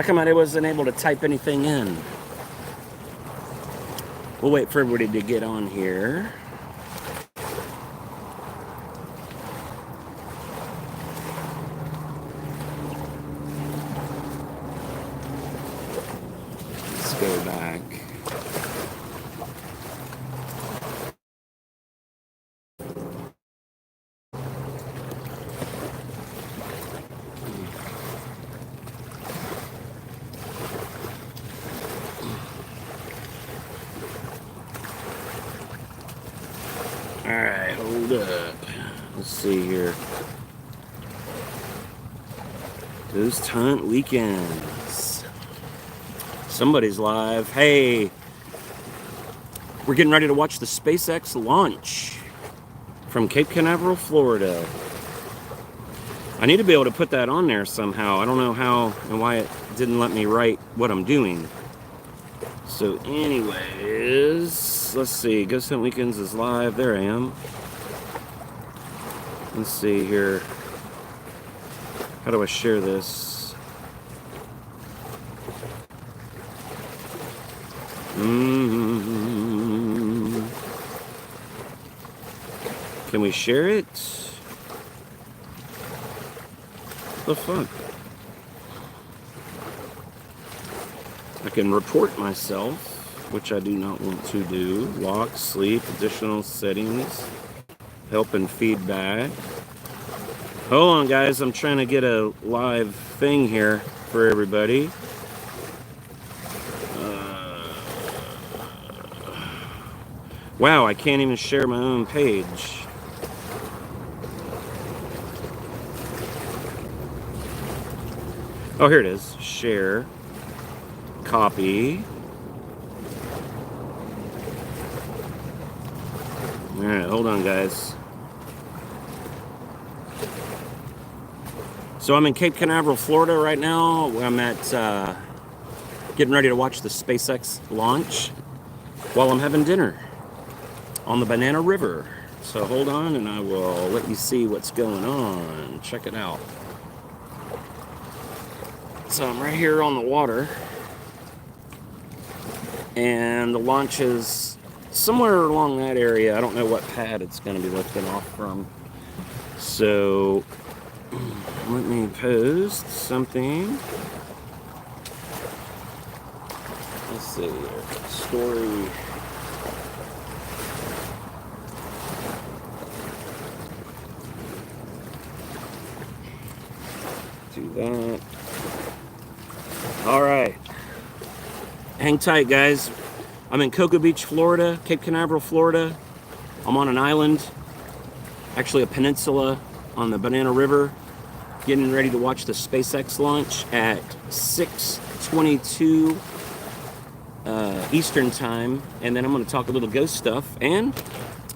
How come I wasn't able to type anything in? We'll wait for everybody to get on here. Let's go back. Alright, hold up. Let's see here. Ghost Hunt Weekends. Somebody's live. Hey, we're getting ready to watch the SpaceX launch from Cape Canaveral, Florida. I need to be able to put that on there somehow. I don't know how and why it didn't let me write what I'm doing. So anyways, let's see. Ghost Hunt Weekends is live. There I am. Let's see here. How do I share this? Can we share it? What the fuck? I can report myself, which I do not want to do. Lock, sleep, additional settings, help and feedback. Hold on, guys. I'm trying to get a live thing here for everybody. Wow, I can't even share my own page. Oh, here it is. Share. Copy. Alright, hold on, guys. So I'm in Cape Canaveral, Florida right now. I'm at getting ready to watch the SpaceX launch while I'm having dinner on the Banana River. So hold on and I will let you see what's going on. Check it out. So I'm right here on the water. And the launch is somewhere along that area. I don't know what pad it's going to be lifting off from. So let me post something. Let's see here. Story. Do that. All right. Hang tight, guys. I'm in Cocoa Beach, Florida, Cape Canaveral, Florida. I'm on an island, actually a peninsula on the Banana River, getting ready to watch the SpaceX launch at 6:22 Eastern time, and then I'm going to talk a little ghost stuff, and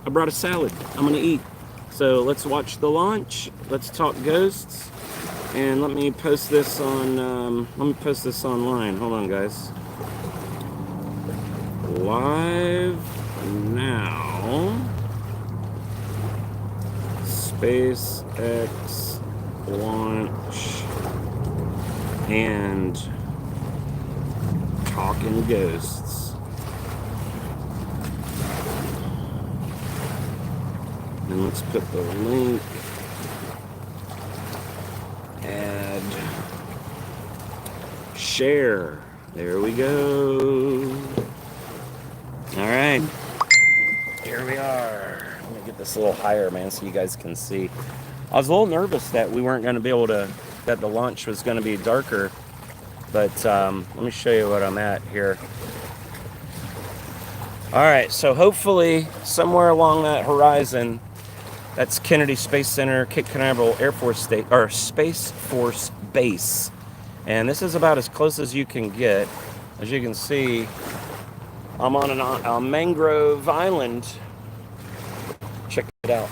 I brought a salad I'm going to eat. So let's watch the launch, let's talk ghosts, and let me post this on, online. Hold on, guys. Live now. SpaceX launch and talking ghosts. And let's put the link. Add. Share. There we go. All right. Here we are. Let me get this a little higher, man, so you guys can see. I was a little nervous that we weren't going to be able to, that the launch was going to be darker. But let me show you what I'm at here. All right, so hopefully somewhere along that horizon, that's Kennedy Space Center, Cape Canaveral Air Force State, or Space Force Base. And this is about as close as you can get. As you can see, I'm on a mangrove island. Check it out.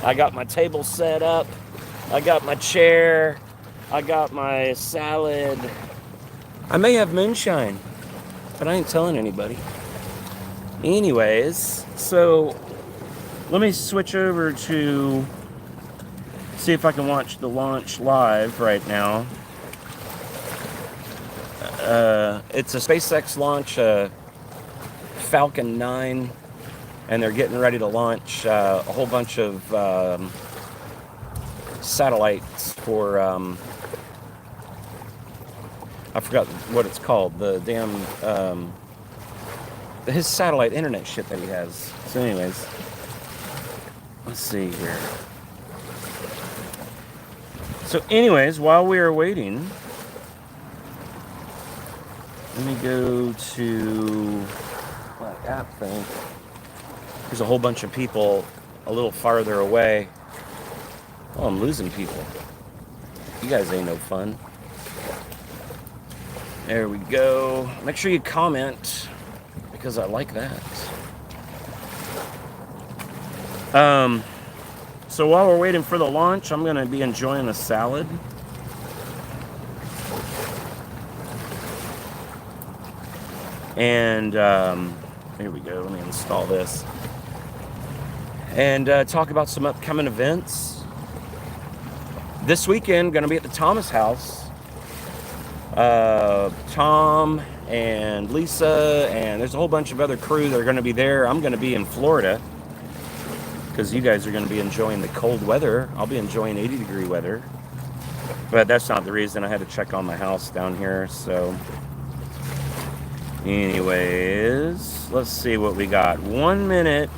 I got my table set up. I got my chair. I got my salad. I may have moonshine, but I ain't telling anybody. Anyways, so let me switch over to see if I can watch the launch live right now. It's a SpaceX launch, Falcon 9, and they're getting ready to launch a whole bunch of satellites for, I forgot what it's called, the damn, his satellite internet shit that he has. So anyways, let's see here. So anyways, while we are waiting, let me go to my app thing. There's a whole bunch of people a little farther away. Oh, I'm losing people. You guys ain't no fun. There we go. Make sure you comment, because I like that. So while we're waiting for the launch, I'm going to be enjoying a salad. And here we go. Let me install this. And talk about some upcoming events. This weekend, going to be at the Thomas House. Tom and Lisa, and there's a whole bunch of other crew that are going to be there. I'm going to be in Florida, because you guys are going to be enjoying the cold weather. I'll be enjoying 80-degree weather. But that's not the reason. I had to check on my house down here. So anyways, let's see what we got. 1 minute.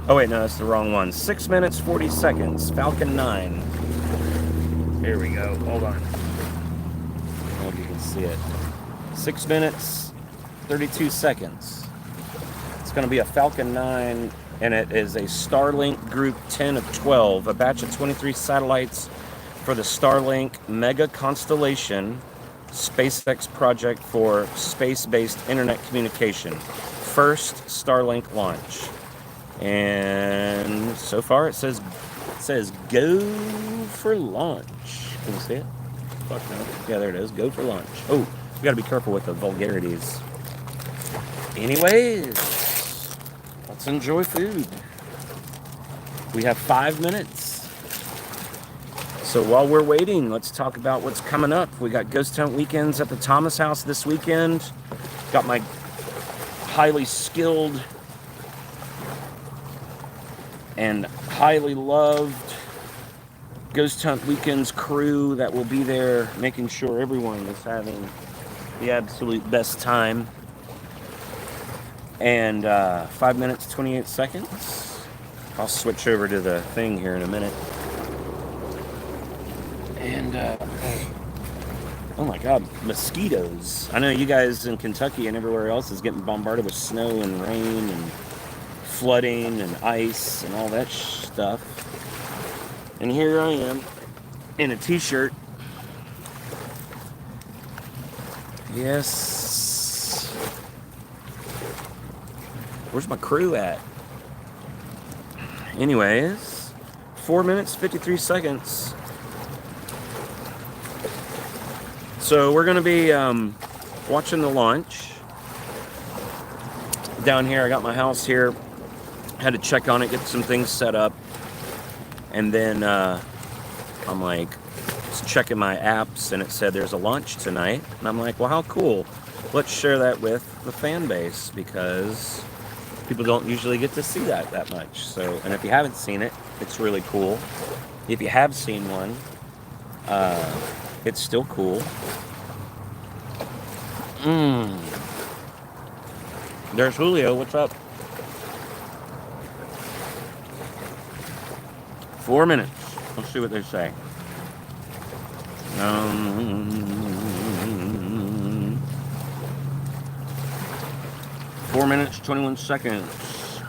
Oh, wait, no, that's the wrong one. 6 minutes, 40 seconds. Falcon 9. Here we go. Hold on. I hope you can see it. 6 minutes, 32 seconds. It's going to be a Falcon 9, and it is a Starlink Group 10 of 12, a batch of 23 satellites for the Starlink Mega Constellation SpaceX project for space-based internet communication. First Starlink launch. And so far it says go for launch. Can you see it? Fuck no. Yeah, there it is. Go for launch. Oh, we gotta be careful with the vulgarities. Anyways, let's enjoy food. We have 5 minutes. So while we're waiting, let's talk about what's coming up. We got Ghost Hunt Weekends at the Thomas House this weekend. Got my highly skilled and highly loved Ghost Hunt Weekends crew that will be there, making sure everyone is having the absolute best time. And 5 minutes, 28 seconds. I'll switch over to the thing here in a minute. And, oh my God, mosquitoes. I know you guys in Kentucky and everywhere else is getting bombarded with snow and rain and flooding and ice and all that stuff. And here I am in a t-shirt. Yes. Where's my crew at? Anyways, 4 minutes, 53 seconds. So we're going to be watching the launch. Down here, I got my house here. Had to check on it, get some things set up. And then I'm like, checking my apps, and it said there's a launch tonight. And I'm like, well, how cool. Let's share that with the fan base, because people don't usually get to see that much. So, and if you haven't seen it, it's really cool. If you have seen one, it's still cool. There's Julio. What's up? 4 minutes. Let's see what they say. 4 minutes, 21 seconds.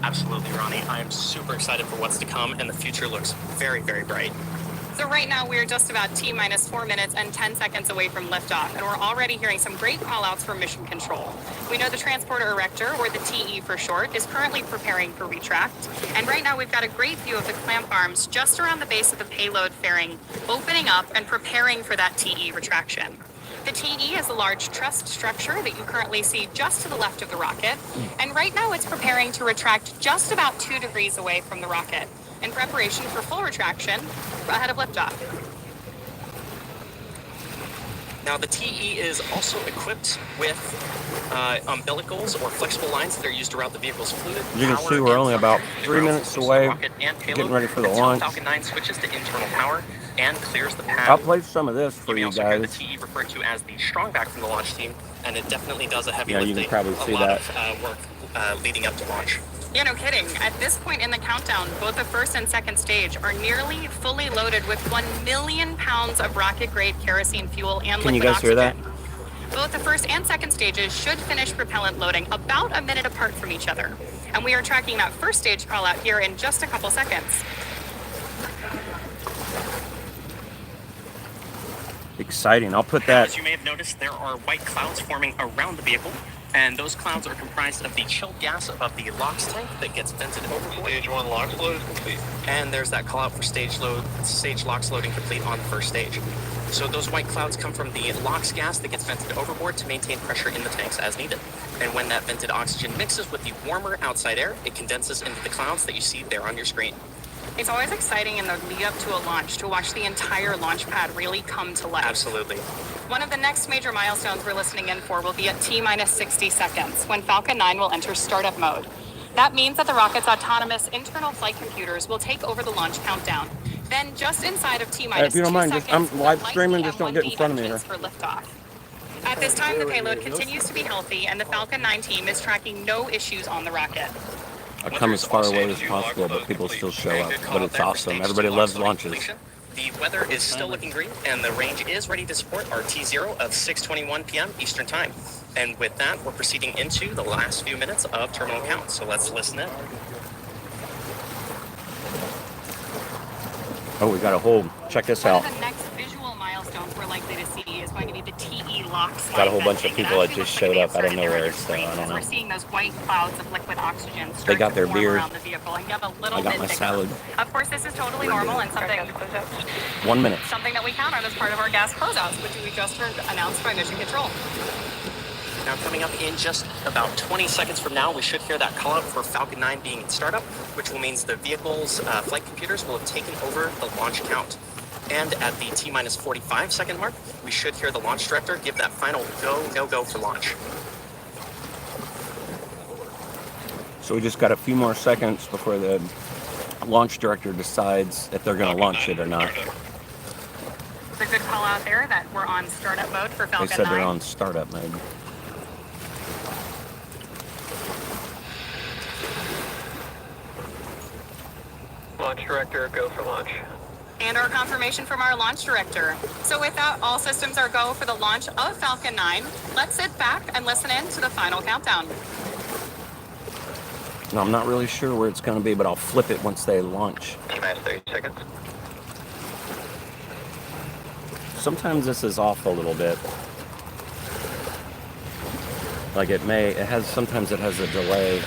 Absolutely, Ronnie. I am super excited for what's to come, and the future looks very, very bright. So right now we're just about T-minus 4 minutes and 10 seconds away from liftoff, and we're already hearing some great call-outs from Mission Control. We know the Transporter Erector, or the TE for short, is currently preparing for retract, and right now we've got a great view of the clamp arms just around the base of the payload fairing, opening up and preparing for that TE retraction. The TE is a large trussed structure that you currently see just to the left of the rocket, and right now it's preparing to retract just about 2 degrees away from the rocket, in preparation for full retraction ahead of liftoff. Now, the TE is also equipped with umbilicals or flexible lines that are used around the vehicle's fluid. You can power, see we're and only about function. 3 minutes Ground away, rocket and payload getting ready for the until launch. Falcon 9 switches to internal power and clears the path. I'll play some of this for You may you also hear the guys. TE referred to as the strong back from the launch team, and it definitely does a heavy Yeah, you lifting. can probably see a lot that. of work leading up to launch. Yeah, no kidding. At this point in the countdown, both the first and second stage are nearly fully loaded with 1 million pounds of rocket-grade kerosene fuel and Can you liquid guys hear oxygen. that? Both the first and second stages should finish propellant loading about a minute apart from each other. And we are tracking that first stage call out here in just a couple seconds. Exciting. I'll put that. As you may have noticed, there are white clouds forming around the vehicle, and those clouds are comprised of the chilled gas above the LOX tank that gets vented overboard. Stage 1 LOX load is complete. And there's that call out for stage LOX loading complete on the first stage. So those white clouds come from the LOX gas that gets vented overboard to maintain pressure in the tanks as needed. And when that vented oxygen mixes with the warmer outside air, it condenses into the clouds that you see there on your screen. It's always exciting in the lead up to a launch to watch the entire launch pad really come to life. Absolutely. One of the next major milestones we're listening in for will be at T-minus 60 seconds, when Falcon 9 will enter startup mode. That means that the rocket's autonomous internal flight computers will take over the launch countdown. Then, just inside of T-minus If you don't 2 mind, just- seconds, I'm we'll live light streaming, the just don't get in M1B front of me engines for liftoff. At this time, the payload continues to be healthy, and the Falcon 9 team is tracking no issues on the rocket. I'll come as far away as possible, but people still show up. But it's awesome. Everybody loves launches. The weather is still looking green, and the range is ready to support our T0 of 6:21 p.m. Eastern Time. And with that, we're proceeding into the last few minutes of terminal count. So let's listen in. Oh, we got a hold. Check this One out. of the next visual milestones we're likely to see is going to be the TE LOX. Got a whole bunch of venting. people And that as we just look showed at up the out of insert there nowhere, on your so screen, I don't as know. We're seeing those white clouds of liquid oxygen They start got to their form beer. around the vehicle, and you have a little I got bit my to go. salad. Of course, this is totally normal and something 1 minute. that we count on as part of our gas closeouts, which we just heard announced by Mission Control. Now, coming up in just about 20 seconds from now, we should hear that call out for Falcon 9 being in startup, which will mean the vehicle's flight computers will have taken over the launch count. And at the T-minus 45 second mark, we should hear the launch director give that final go, no-go for launch. So we just got a few more seconds before the launch director decides if they're going to launch it or not. It's a good call out there that we're on startup mode for They Falcon said 9. they're on startup mode. Launch director, go for launch. And our confirmation from our launch director. So with that, all systems are go for the launch of Falcon 9. Let's sit back and listen in to the final countdown. No, I'm not really sure where it's going to be, but I'll flip it once they launch. T-minus 30 seconds. Sometimes this is off a little bit. Like sometimes it has a delay.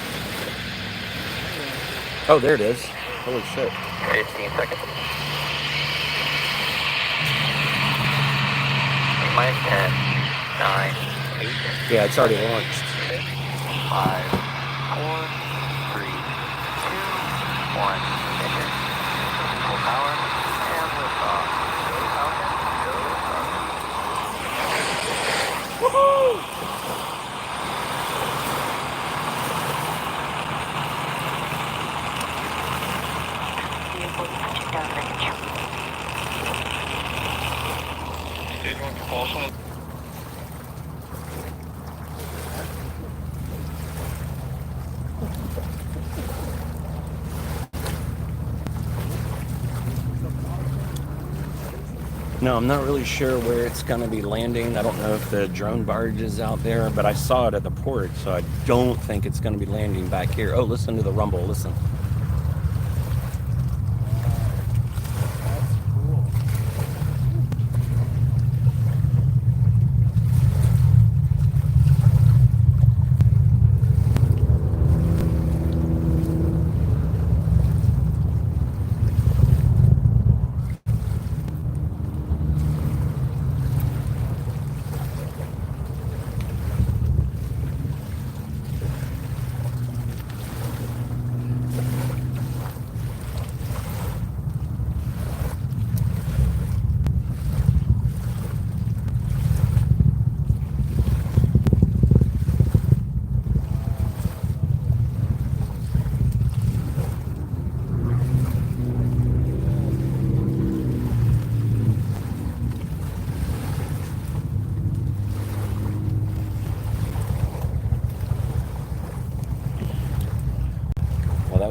Oh, there it is. Holy shit. 15 seconds. Minus 10, 9, 8, Yeah, it's already launched. 5, 4, 3, 2, 1. Ignition. Full power. And liftoff. Go Falcon. Go Falcon. Woohoo! Stage 1 propulsion. No, I'm not really sure where it's going to be landing. I don't know if the drone barge is out there, but I saw it at the port, so I don't think it's going to be landing back here. Oh, listen to the rumble. Listen.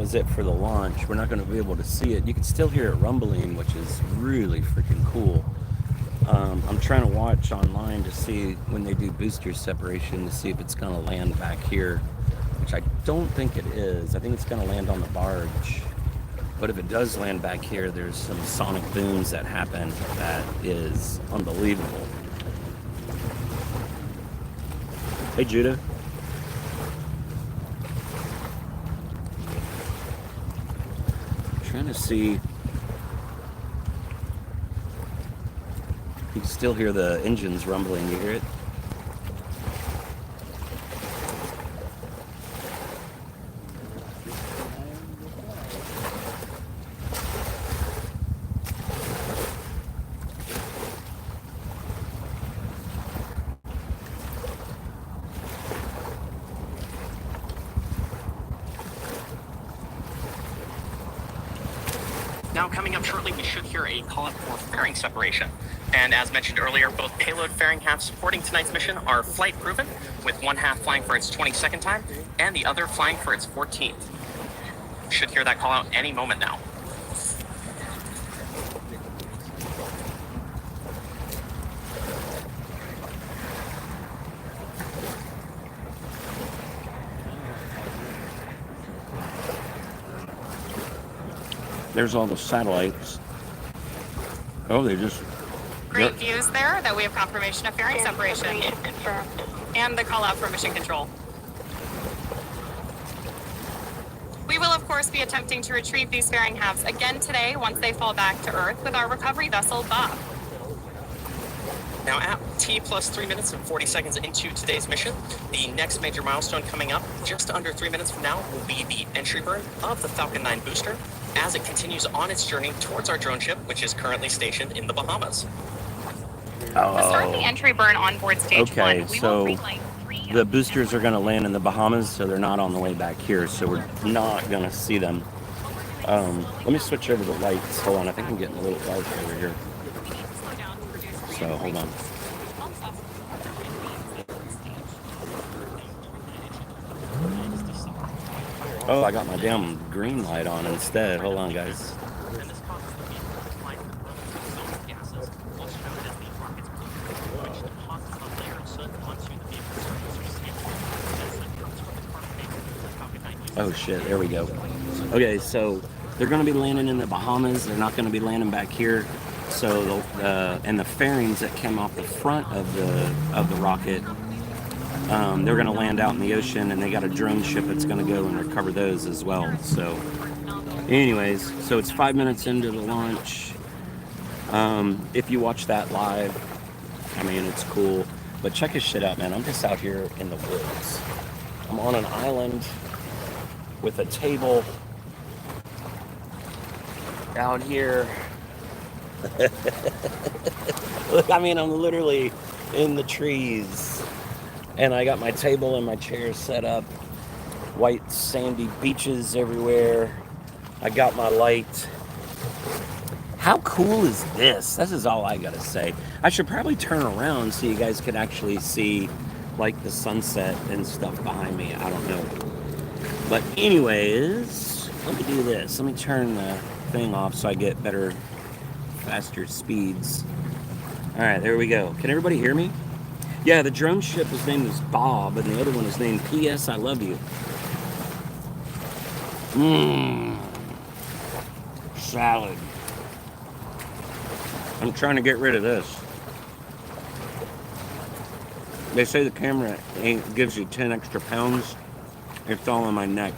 is it for the launch. We're not going to be able to see it. You can still hear it rumbling, which is really freaking cool. I'm trying to watch online to see when they do booster separation to see if it's going to land back here, which I don't think it is. I think it's going to land on the barge. But if it does land back here, there's some sonic booms that happen that is unbelievable. Hey, Judah. Trying to see. You can still hear the engines rumbling. You hear it? Now, coming up shortly, we should hear a call-up for fairing separation. And as mentioned earlier, both payload fairing halves supporting tonight's mission are flight proven, with one half flying for its 22nd time and the other flying for its 14th. Should hear that call out any moment now. There's all the satellites. Oh, they just... Great views there that we have confirmation of fairing separation. Confirmed. And the call out for mission control. We will, of course, be attempting to retrieve these fairing halves again today once they fall back to Earth with our recovery vessel, Bob. Now, at T plus 3 minutes and 40 seconds into today's mission, the next major milestone coming up just under 3 minutes from now will be the entry burn of the Falcon 9 booster as it continues on its journey towards our drone ship, which is currently stationed in the Bahamas. To start the entry burn on board stage Okay, 1, we so will relay 3 the boosters are going to land in the Bahamas, so they're not on the way back here, so we're not going to see them. Let me switch over the lights. Hold on, I think I'm getting a little dark over here. So, hold on. Oh, I got my damn green light on instead. Hold on, guys. And this causes the vehicle to fly through rogue gases, also known as the rocket's propellant, which deposits a layer of soot onto the vehicle's surface. That soot comes from the carbon vapor the Falcon 9 uses. Oh shit, there we go. Okay, so they're going to be landing in the Bahamas. They're not going to be landing back here. So and the fairings that came off the front of the rocket, they're going to land out in the ocean, and they got a drone ship that's going to go and recover those as well. So anyways, so it's 5 minutes into the launch. If you watch that live, I mean, it's cool. But check this shit out, man. I'm just out here in the woods. I'm on an island with a table out here. Look, I mean, I'm literally in the trees. And I got my table and my chairs set up. White sandy beaches everywhere. I got my light. How cool is this? This is all I gotta say. I should probably turn around so you guys could actually see like the sunset and stuff behind me. I don't know. But anyways, let me do this. Let me turn the thing off so I get better, faster speeds. All right, there we go. Can everybody hear me? Yeah, the drone ship, his name is Bob, and the other one is named P.S. I Love You. Salad. I'm trying to get rid of this. They say the camera gives you 10 extra pounds. It's all on my neck.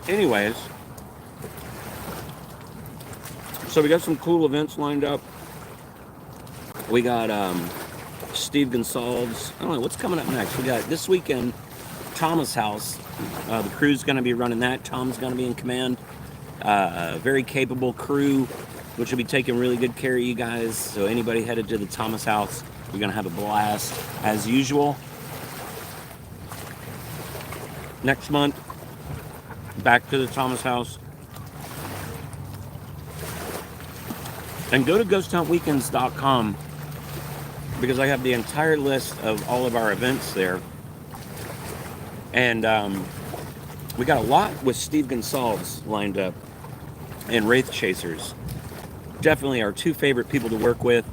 Anyways. So we got some cool events lined up. We got Steve Gonsalves. I don't know, what's coming up next? We got this weekend, Thomas House. The crew's going to be running that. Tom's going to be in command. Very capable crew, which will be taking really good care of you guys. So anybody headed to the Thomas House, you're going to have a blast as usual. Next month, back to the Thomas House. And go to ghosthuntweekends.com because I have the entire list of all of our events there. And we got a lot with Steve Gonsalves lined up and Wraith Chasers. Definitely our two favorite people to work with.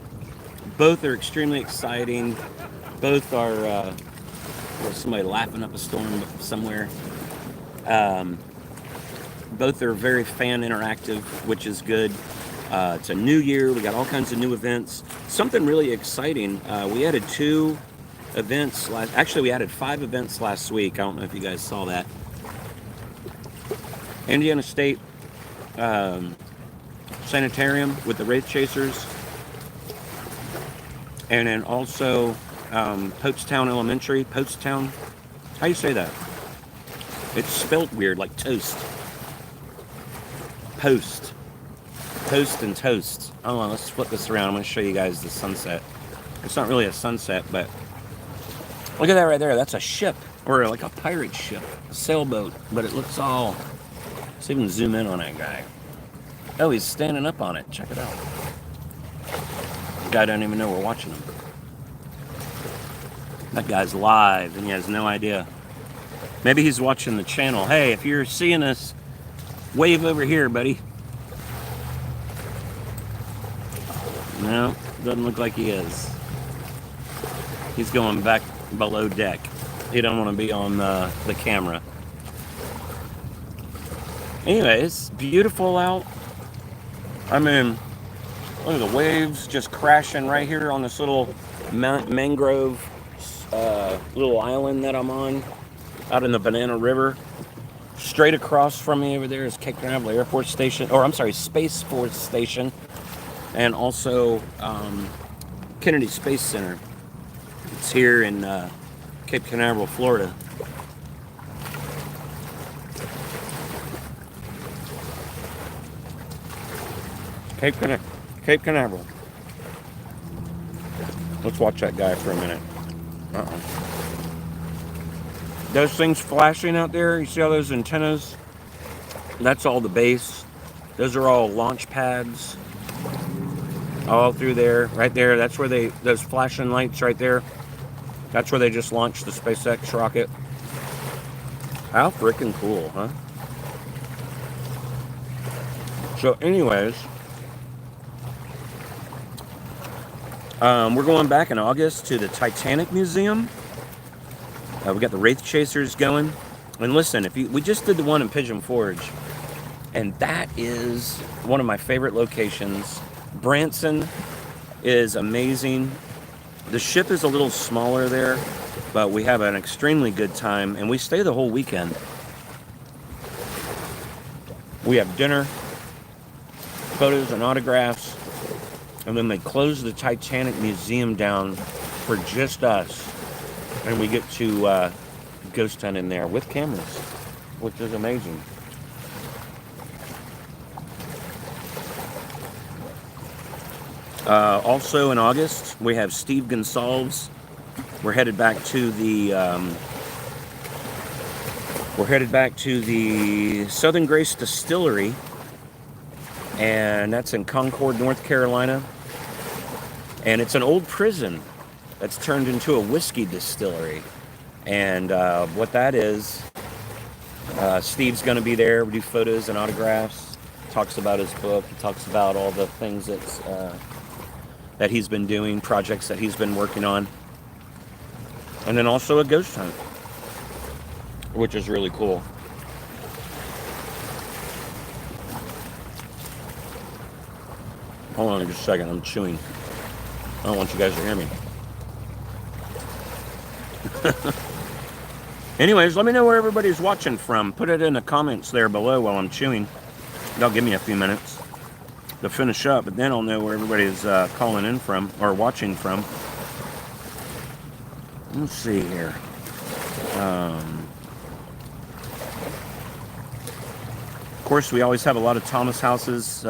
Both are extremely exciting. Both are, there's somebody laughing up a storm somewhere. Both are very fan interactive, which is good. It's a new year. We got all kinds of new events. Something really exciting. We added 2 events actually we added 5 events last week. I don't know if you guys saw that. Indiana State Sanitarium with the Wraith Chasers. And then also Popestown Elementary. Popestown? How do you say that? It's spelt weird, like toast. Post and toast. Hold on, let's flip this around. I'm going to show you guys the sunset. It's not really a sunset, but look at that right there. That's a ship, or like a pirate ship, a sailboat. But it looks all... Let's even zoom in on that guy. Oh, he's standing up on it. Check it out. The guy doesn't even know we're watching him. That guy's live, and he has no idea. Maybe he's watching the channel. Hey, if you're seeing us, wave over here, buddy. No, doesn't look like he is. He's going back below deck. He don't want to be on the camera. Anyway, it's beautiful out. I mean, look at the waves just crashing right here on this little mangrove little island that I'm on, out in the Banana River. Straight across from me over there is Cape Canaveral Air Force Station, or I'm sorry, Space Force Station, and also Kennedy Space Center. It's here in Cape Canaveral, Florida. Cape Canaveral. Let's watch that guy for a minute. Those things flashing out there, you see all those antennas? That's all the base. Those are all launch pads. All through there, right there. That's where those flashing lights right there. That's where they just launched the SpaceX rocket. How freaking cool, huh? So anyways, we're going back in August to the Titanic Museum. We got the Wraith Chasers going. And listen, we just did the one in Pigeon Forge, and that is one of my favorite locations. Branson is amazing. The ship is a little smaller there, but we have an extremely good time, and we stay the whole weekend. We have dinner, photos and autographs, and then they close the Titanic Museum down for just us, and we get to ghost hunt in there with cameras, which is amazing. Also in August, we have Steve Gonsalves. We're headed back to the Southern Grace Distillery, and that's in Concord, North Carolina. And it's an old prison that's turned into a whiskey distillery. And what that is, Steve's going to be there. We do photos and autographs. Talks about his book. He talks about all the things that he's been doing, projects that he's been working on. And then also a ghost hunt, which is really cool. Hold on just a second, I'm chewing. I don't want you guys to hear me. Anyways, let me know where everybody's watching from. Put it in the comments there below while I'm chewing. That'll give me a few minutes to finish up, but then I'll know where everybody's calling in from or watching from. Let's see here. Of course, we always have a lot of Thomas houses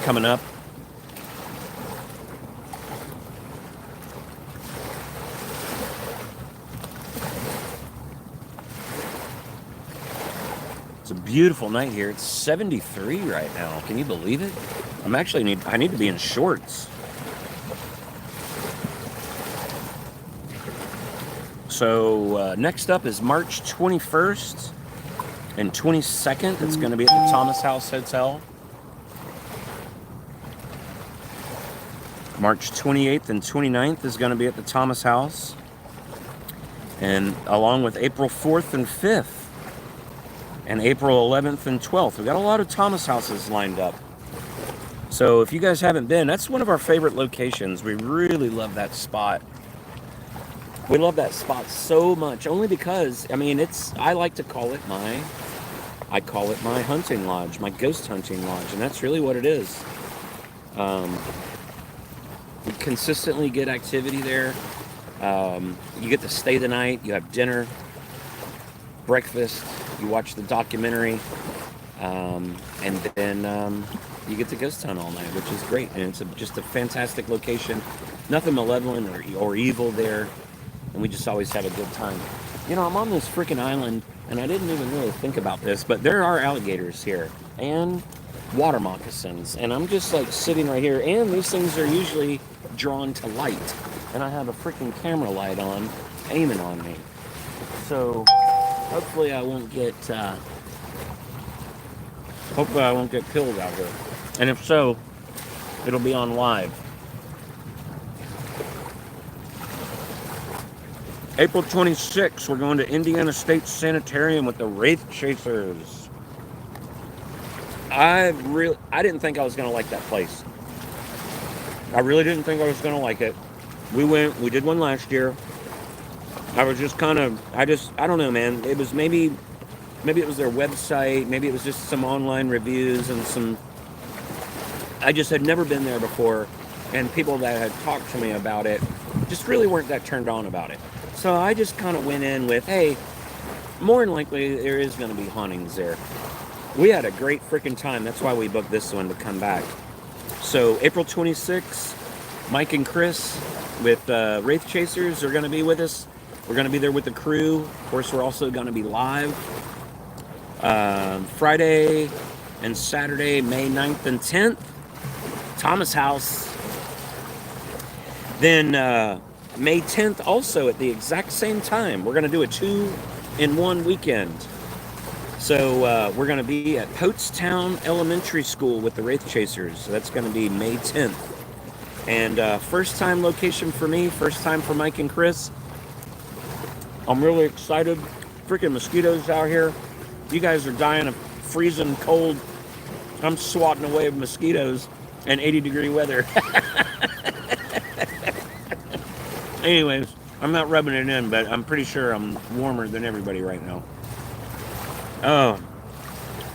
coming up. It's a beautiful night here. It's 73 right now. Can you believe it? I need to be in shorts. So next up is March 21st and 22nd. It's going to be at the Thomas House Hotel. March 28th and 29th is going to be at the Thomas House. And along with April 4th and 5th. And April 11th and 12th. We've got a lot of Thomas Houses lined up. So if you guys haven't been, that's one of our favorite locations. We really love that spot. We love that spot so much, only because, I mean, I like to call it my hunting lodge, my ghost hunting lodge, and that's really what it is. We consistently get activity there. You get to stay the night, you have dinner, breakfast, you watch the documentary, and then you get to ghost hunt all night, which is great. And it's just a fantastic location. Nothing malevolent or evil there, and we just always have a good time. You know, I'm on this freaking island, and I didn't even really think about this, but there are alligators here, and water moccasins, and I'm just like sitting right here, and these things are usually drawn to light, and I have a freaking camera light on, aiming on me. So hopefully I won't get killed out here, and if so, it'll be on live. April 26th, we're going to Indiana State Sanitarium with the Wraith Chasers. I didn't think I was going to like that place. I really didn't think I was going to like it. We did one last year. I was just kind of, I don't know, man. It was maybe it was their website. Maybe it was just some online reviews and I just had never been there before. And people that had talked to me about it just really weren't that turned on about it. So I just kind of went in with, hey, more than likely there is going to be hauntings there. We had a great freaking time. That's why we booked this one to come back. So April 26th, Mike and Chris with Wraith Chasers are going to be with us. We're going to be there with the crew. Of course, we're also going to be live Friday and Saturday, May 9th and 10th. Thomas House. Then May 10th also at the exact same time. We're going to do a 2-in-1 weekend. So we're going to be at Poatstown Elementary School with the Wraith Chasers. So that's going to be May 10th. And first time location for me, first time for Mike and Chris. I'm really excited. Freaking mosquitoes out here. You guys are dying of freezing cold. I'm swatting away mosquitoes and 80-degree weather. Anyways, I'm not rubbing it in, but I'm pretty sure I'm warmer than everybody right now. Oh,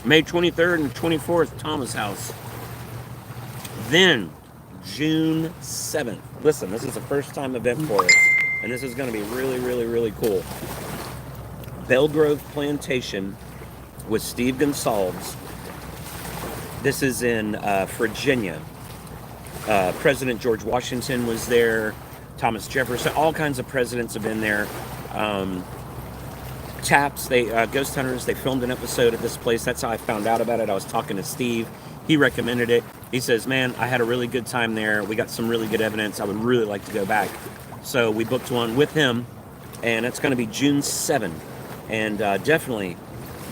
May 23rd and 24th, Thomas House. Then, June 7th. Listen, this is a first-time event for us, and this is going to be really, really, really cool. Belgrove Plantation with Steve Gonsalves. This is in Virginia. President George Washington was there. Thomas Jefferson, all kinds of presidents have been there. Taps, Ghost Hunters, they filmed an episode at this place. That's how I found out about it. I was talking to Steve. He recommended it. He says, man, I had a really good time there. We got some really good evidence. I would really like to go back. So we booked one with him, and it's going to be June 7th. And definitely,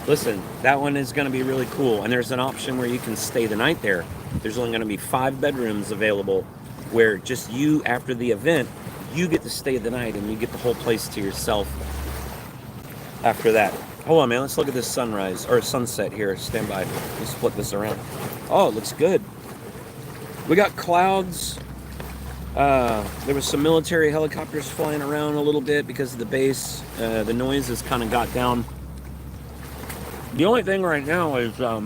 listen, that one is going to be really cool. And there's an option where you can stay the night there. There's only going to be 5 bedrooms available where just you, after the event, you get to stay the night and you get the whole place to yourself after that. Hold on, man. Let's look at this sunrise or sunset here. Stand by. Let's flip this around. Oh, it looks good. We got clouds. There was some military helicopters flying around a little bit because of the base. The noise has kind of got down. The only thing right now is a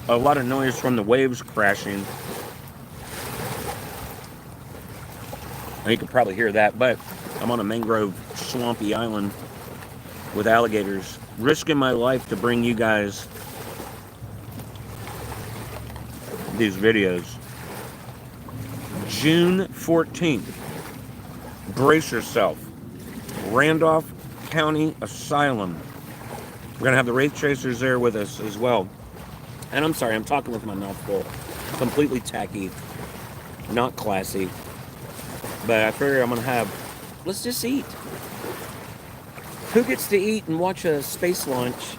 lot of noise from the waves crashing. You can probably hear that, but I'm on a mangrove swampy island with alligators, risking my life to bring you guys these videos. June 14th, brace yourself. Randolph County Asylum. We're going to have the Wraith Chasers there with us as well. And I'm sorry, I'm talking with my mouth full. Completely tacky. Not classy. But I figure I'm going to have... Let's just eat. Who gets to eat and watch a space launch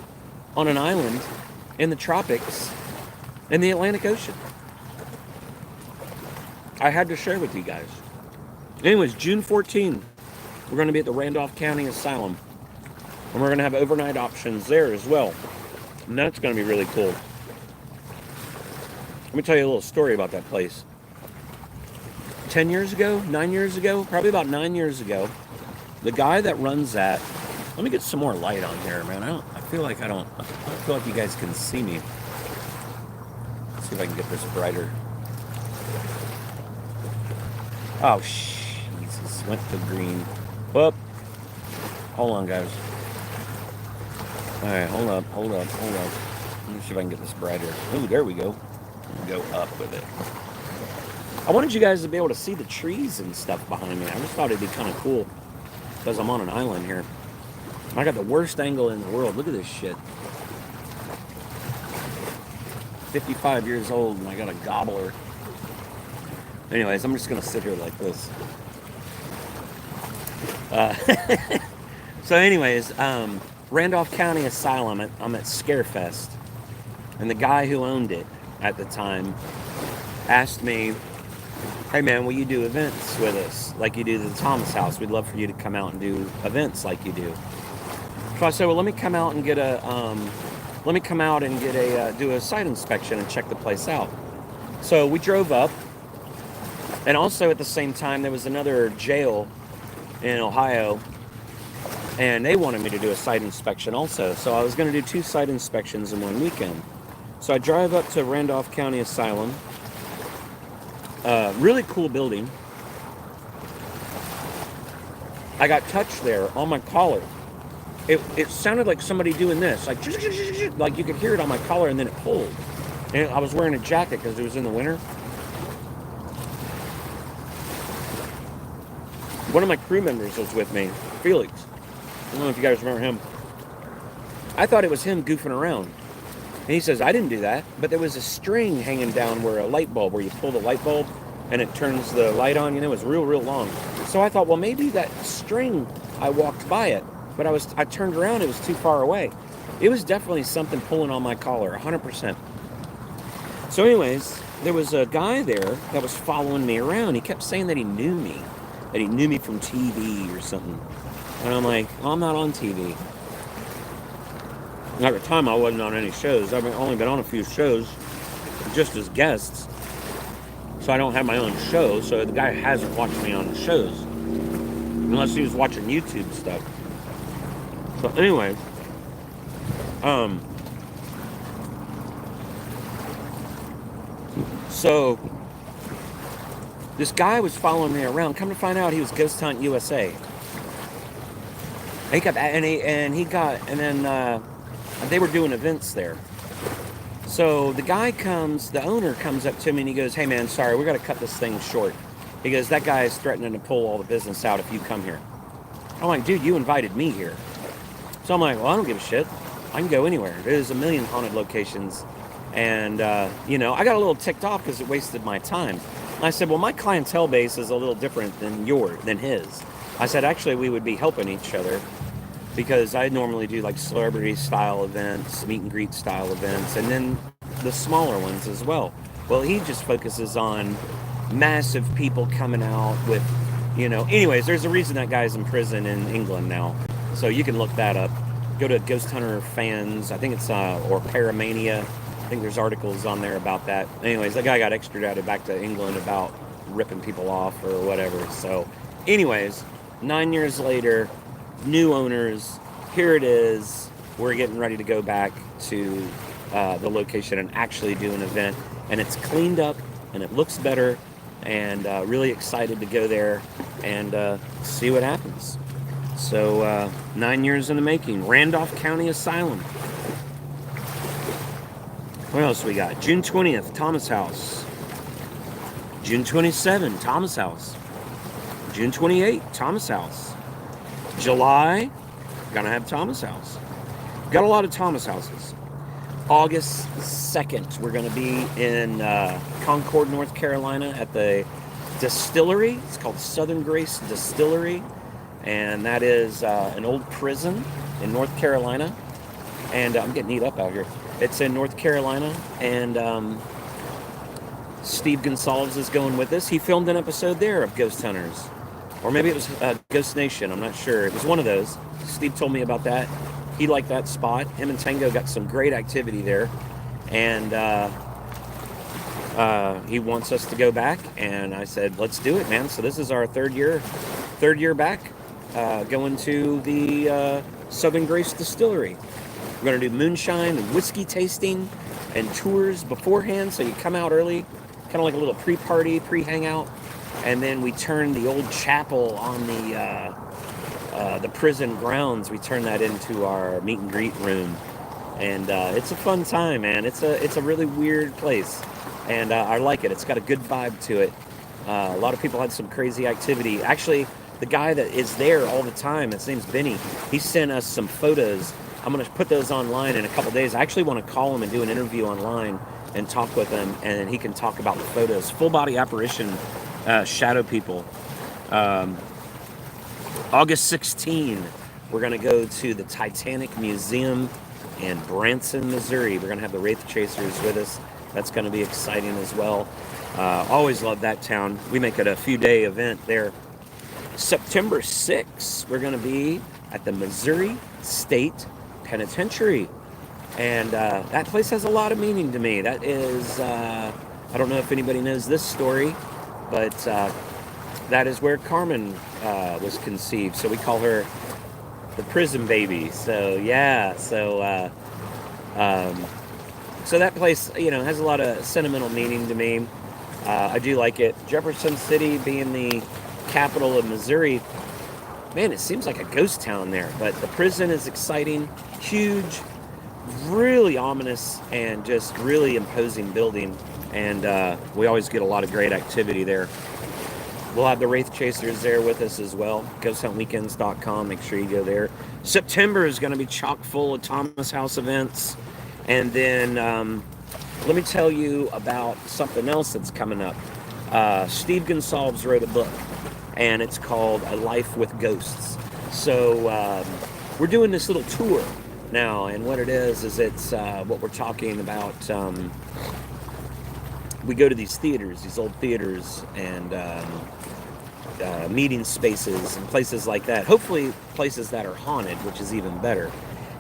on an island in the tropics in the Atlantic Ocean? I had to share with you guys. Anyways, June 14, we're going to be at the Randolph County Asylum. And we're going to have overnight options there as well. And that's going to be really cool. Let me tell you a little story about that place. 9 years ago, probably about 9 years ago, the guy that runs that, let me get some more light on here, man. I feel like you guys can see me. Let's see if I can get this brighter. Oh, Jesus, went to green. Whoop. Hold on, guys. All right, hold up. Let me see if I can get this brighter. Ooh, there we go. Go up with it. I wanted you guys to be able to see the trees and stuff behind me. I just thought it'd be kind of cool because I'm on an island here. I got the worst angle in the world. Look at this shit. 55 years old and I got a gobbler. Anyways, I'm just going to sit here like this. So anyways, Randolph County Asylum, I'm at Scarefest. And the guy who owned it at the time asked me, hey man, will you do events with us like you do the Thomas House? We'd love for you to come out and do events like you do. So I said, well, let me come out and do a site inspection and check the place out. So we drove up, and also at the same time there was another jail in Ohio, and they wanted me to do a site inspection also. So I was going to do 2 site inspections in one weekend. So I drive up to Randolph County Asylum. Really cool building. I got touched there on my collar. It sounded like somebody doing this, like you could hear it on my collar, and then it pulled. And I was wearing a jacket because it was in the winter. One of my crew members was with me, Felix. I don't know if you guys remember him. I thought it was him goofing around. And he says, I didn't do that. But there was a string hanging down where you pull the light bulb and it turns the light on. It was real long. So I thought, well, maybe that string, I walked by it. But I turned around, it was too far away. It was definitely something pulling on my collar, 100%. So anyways, there was a guy there that was following me around. He kept saying that he knew me from TV or something. And I'm like, well, I'm not on TV. At the time, I wasn't on any shows. I've only been on a few shows, just as guests. So I don't have my own show. So the guy hasn't watched me on the shows, unless he was watching YouTube stuff. But anyway, so this guy was following me around. Come to find out, he was Ghost Hunt USA. They were doing events there. So the owner comes up to me and he goes, hey man, sorry, we got to cut this thing short. He goes, that guy is threatening to pull all the business out if you come here. I'm like, dude, you invited me here. So I'm like, well, I don't give a shit. I can go anywhere. There's a million haunted locations. And, I got a little ticked off because it wasted my time. And I said, well, my clientele base is a little different than his. I said, actually, we would be helping each other because I normally do like celebrity style events, meet and greet style events, and then the smaller ones as well. Well, he just focuses on massive people coming out with, anyways, there's a reason that guy's in prison in England now. So you can look that up. Go to Ghost Hunter Fans, I think it's, or Paramania. I think there's articles on there about that. Anyways, that guy got extradited back to England about ripping people off or whatever. So anyways, 9 years later, new owners, here it is. We're getting ready to go back to the location and actually do an event. And it's cleaned up and it looks better, and really excited to go there and see what happens. So 9 years in the making. Randolph County Asylum. What else we got? June 20th, Thomas House. June 27th, Thomas House. June 28th, Thomas House. July, gonna have Thomas House. Got a lot of Thomas Houses. August 2nd, we're gonna be in Concord, North Carolina at the distillery. It's called Southern Grace Distillery. and that is an old prison in North Carolina. And I'm getting eat up out here. It's in North Carolina, and Steve Gonsalves is going with us. He filmed an episode there of Ghost Hunters. Or maybe it was Ghost Nation. I'm not sure. It was one of those. Steve told me about that. He liked that spot. Him and Tango got some great activity there. And he wants us to go back. And I said, let's do it, man. So this is our third year back, going to the Southern Grace Distillery. We're going to do moonshine and whiskey tasting and tours beforehand. So you come out early, kind of like a little pre-party, pre-hangout. And then we turn the old chapel on the prison grounds. We turn that into our meet and greet room. And it's a fun time, man. It's a really weird place. And I like it. It's got a good vibe to it. A lot of people had some crazy activity. Actually, the guy that is there all the time, his name's Benny, he sent us some photos. I'm going to put those online in a couple days. I actually want to call him and do an interview online and talk with him, and he can talk about the photos. Full body apparition, shadow people. August 16, we're going to go to the Titanic Museum in Branson, Missouri. We're going to have the Wraith Chasers with us. That's going to be exciting as well. Always love that town. We make it a few-day event there. September 6th, we're going to be at the Missouri State Penitentiary. And that place has a lot of meaning to me. That is, I don't know if anybody knows this story, but that is where Carmen was conceived. So we call her the prison baby. So yeah, so that place, has a lot of sentimental meaning to me. I do like it. Jefferson City being the capital of Missouri, man, it seems like a ghost town there. But the prison is exciting, huge, really ominous, and just really imposing building. And we always get a lot of great activity there. We'll have the Wraith Chasers there with us as well. GhostHuntWeekends.com. Make sure you go there. September is going to be chock full of Thomas House events. And then let me tell you about something else that's coming up. Steve Gonsalves wrote a book, and it's called A Life with Ghosts. So we're doing this little tour now, and what it is it's what we're talking about. We go to these theaters, these old theaters, and meeting spaces and places like that. Hopefully places that are haunted, which is even better.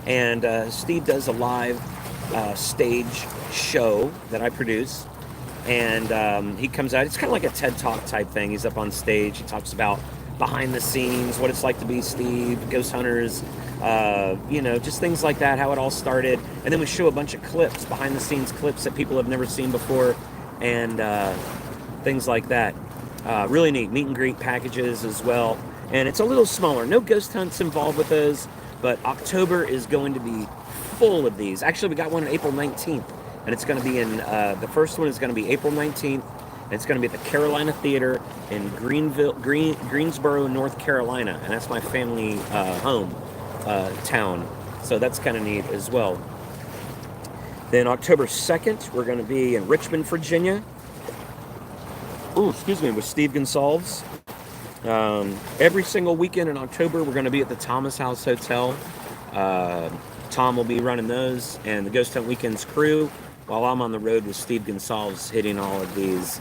And Steve does a live stage show that I produce. And he comes out, it's kind of like a TED Talk type thing. He's up on stage, he talks about behind the scenes, what it's like to be Steve, Ghost Hunters, just things like that, how it all started. And then we show a bunch of clips, behind the scenes clips that people have never seen before, and things like that. Really neat. Meet and greet packages as well. And it's a little smaller. No ghost hunts involved with those, but October is going to be full of these. Actually, we got one on April 19th, and it's going to be in, the first one is going to be April 19th, and it's going to be at the Carolina Theater in Greensboro, North Carolina, and that's my family home town. So that's kind of neat as well. Then October 2nd, we're going to be in Richmond, Virginia. With Steve Gonsalves. Every single weekend in October, we're going to be at the Thomas House Hotel. Tom will be running those, and the Ghost Hunt Weekends crew, while I'm on the road with Steve Gonsalves, hitting all of these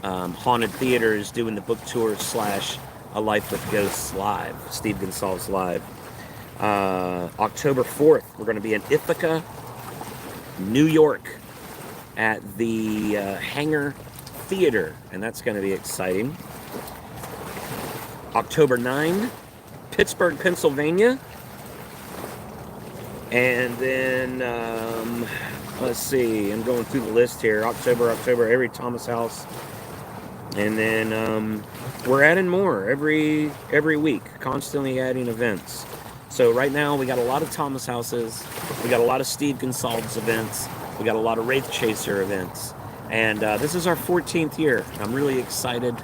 haunted theaters, doing the book tour / A Life with Ghosts live, Steve Gonsalves live. October 4th, we're going to be in Ithaca, New York, at the Hangar Theater, and that's going to be exciting. October 9, Pittsburgh, Pennsylvania. And then, let's see, I'm going through the list here. October, every Thomas House. And then we're adding more every week, constantly adding events. So right now we got a lot of Thomas Houses. We got a lot of Steve Gonsalves events. We got a lot of Wraith Chaser events. And this is our 14th year. I'm really excited.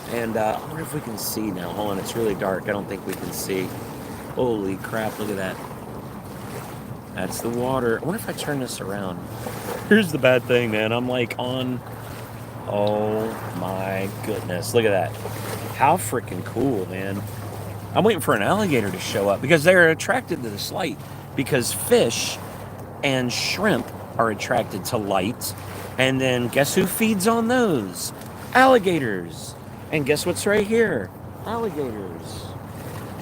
And I wonder if we can see now. Hold on, it's really dark. I don't think we can see. Holy crap, look at that. That's the water. I wonder if I turn this around. Here's the bad thing, man. I'm like on... Oh my goodness. Look at that. How freaking cool, man. I'm waiting for an alligator to show up because they're attracted to this light, because fish and shrimp are attracted to light. And then guess who feeds on those? Alligators. And guess what's right here? Alligators.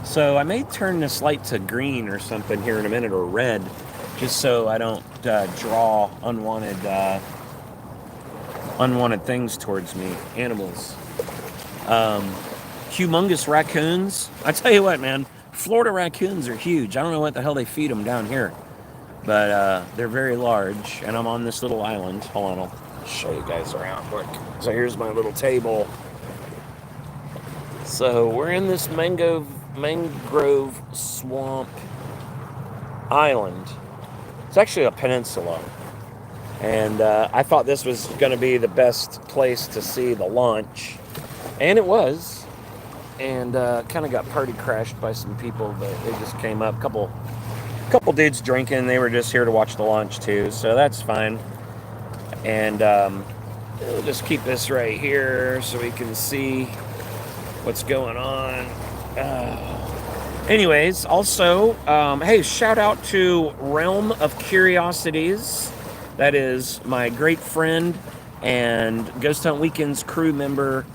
So I may turn this light to green or something here in a minute, or red, just so I don't draw unwanted things towards me, animals. Humongous raccoons. I tell you what, man, Florida raccoons are huge. I don't know what the hell they feed them down here, but they're very large, and I'm on this little island. Hold on, I'll show you guys around quick. So here's my little table. So we're in this mangrove swamp island. It's actually a peninsula, and I thought this was going to be the best place to see the launch, and it was. And kind of got party crashed by some people, but they just came up. Couple dudes drinking. They were just here to watch the launch too, so that's fine. And we'll just keep this right here so we can see what's going on. Anyways, also, hey, shout out to Realm of Curiosities. That is my great friend and Ghost Hunt Weekends crew member,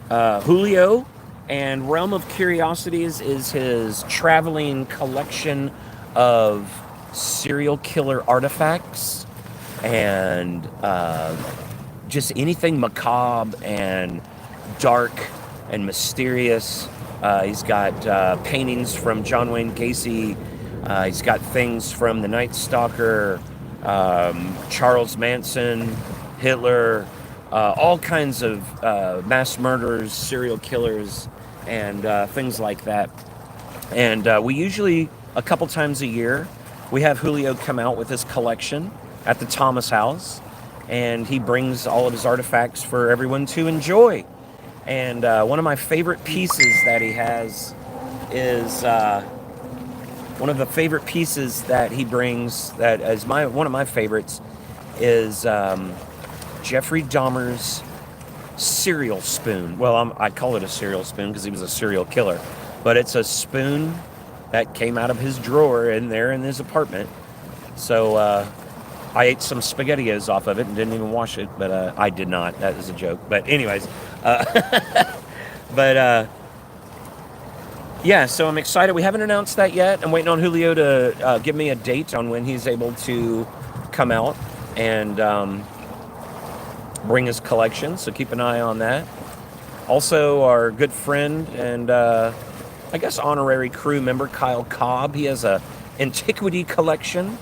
Julio. And Realm of Curiosities is his traveling collection of serial killer artifacts and just anything macabre and dark and mysterious. He's got paintings from John Wayne Gacy. He's got things from the Night Stalker, Charles Manson, Hitler, all kinds of mass murderers, serial killers, and things like that. And we usually, a couple times a year, we have Julio come out with his collection at the Thomas House, and he brings all of his artifacts for everyone to enjoy. And one of my favorite pieces that he has is one of the favorite pieces that he brings that is one of my favorites is Jeffrey Dahmer's cereal spoon. Well, I call it a cereal spoon because he was a serial killer, but it's a spoon that came out of his drawer in there in his apartment. So I ate some SpaghettiOs off of it and didn't even wash it, but I did not. That is a joke. But anyways, yeah, so I'm excited. We haven't announced that yet. I'm waiting on Julio to give me a date on when he's able to come out and bring his collection, so keep an eye on that. Also, our good friend and I guess honorary crew member Kyle Cobb, he has a antiquity collection,